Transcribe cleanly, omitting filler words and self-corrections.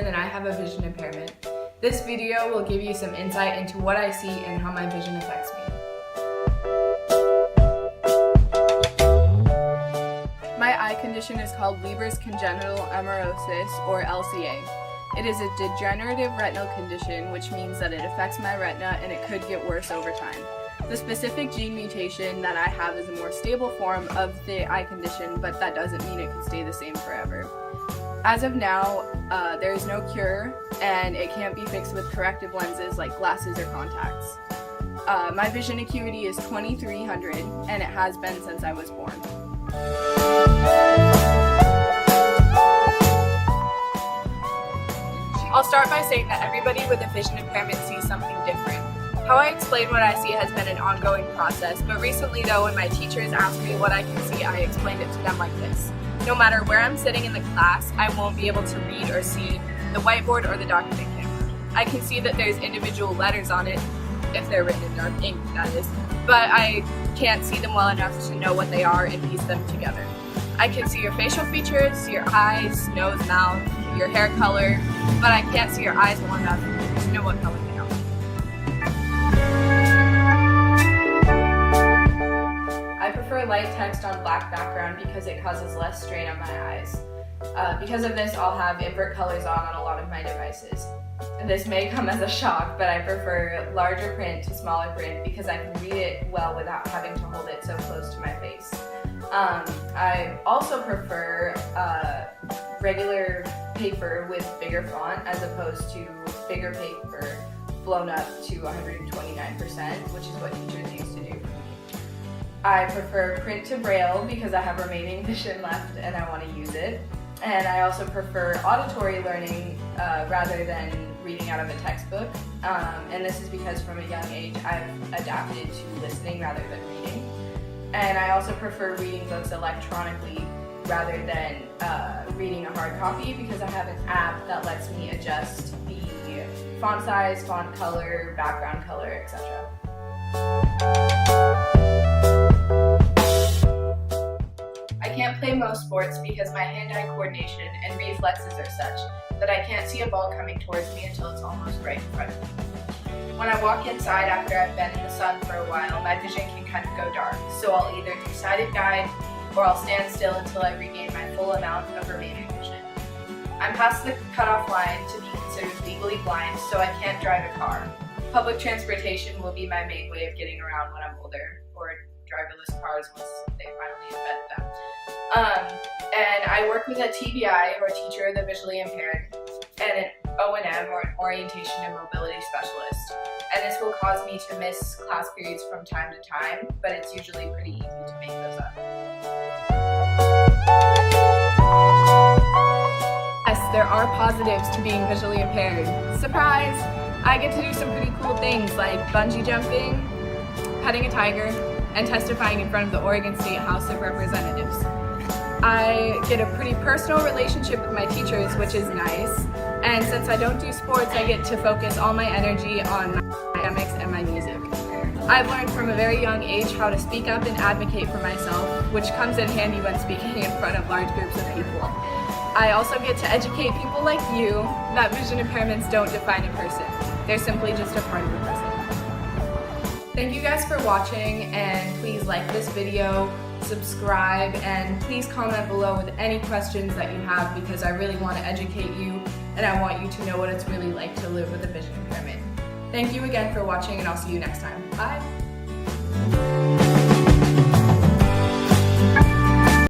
Johansen and I have a vision impairment. This video will give you some insight into what I see and how my vision affects me. My eye condition is called Leber's congenital amaurosis, or LCA. It is a degenerative retinal condition, which means that it affects my retina and it could get worse over time. The specific gene mutation that I have is a more stable form of the eye condition, but that doesn't mean it can stay the same forever. As of now, there is no cure, and it can't be fixed with corrective lenses like glasses or contacts. My vision acuity is 2300, and it has been since I was born. I'll start by saying that everybody with a vision impairment sees something different. How I explain what I see has been an ongoing process, but recently though, when my teachers asked me what I can see, I explained it to them like this. No matter where I'm sitting in the class, I won't be able to read or see the whiteboard or the document camera. I can see that there's individual letters on it, if they're written in dark ink, that is, but I can't see them well enough to know what they are and piece them together. I can see your facial features, your eyes, nose, mouth, your hair color, but I can't see your eyes well enough to know what color they are. I prefer light text on black background because it causes less strain on my eyes. Because of this, I'll have invert colors on a lot of my devices. This may come as a shock, but I prefer larger print to smaller print because I can read it well without having to hold it so close to my face. I also prefer regular paper with bigger font as opposed to bigger paper blown up to 129%, which is what teachers used to do for me. I prefer print to braille because I have remaining vision left and I want to use it. And I also prefer auditory learning rather than reading out of a textbook. And this is because from a young age I've adapted to listening rather than reading. And I also prefer reading books electronically rather than reading a hard copy because I have an app that lets me adjust the font size, font color, background color, etc. I can't play most sports because my hand-eye coordination and reflexes are such that I can't see a ball coming towards me until it's almost right in front of me. When I walk inside after I've been in the sun for a while, my vision can kind of go dark, so I'll either do sighted guide or I'll stand still until I regain my full amount of remaining vision. I'm past the cutoff line to be considered legally blind, so I can't drive a car. Public transportation will be my main way of getting around when I'm older, or driverless cars once they finally invent them. And I work with a TBI, or teacher of the visually impaired, and an O&M, or an orientation and mobility specialist. And this will cause me to miss class periods from time to time, but it's usually pretty easy to make those up. Yes, there are positives to being visually impaired. Surprise! I get to do some pretty cool things like bungee jumping, petting a tiger, and testifying in front of the Oregon State House of Representatives. I get a pretty personal relationship with my teachers, which is nice. And since I don't do sports, I get to focus all my energy on my academics and my music. I've learned from a very young age how to speak up and advocate for myself, which comes in handy when speaking in front of large groups of people. I also get to educate people like you that vision impairments don't define a person. They're simply just a part of a person. Thank you guys for watching, and please like this video, subscribe, and please comment below with any questions that you have because I really want to educate you and I want you to know what it's really like to live with a vision impairment. Thank you again for watching, and I'll see you next time. Bye!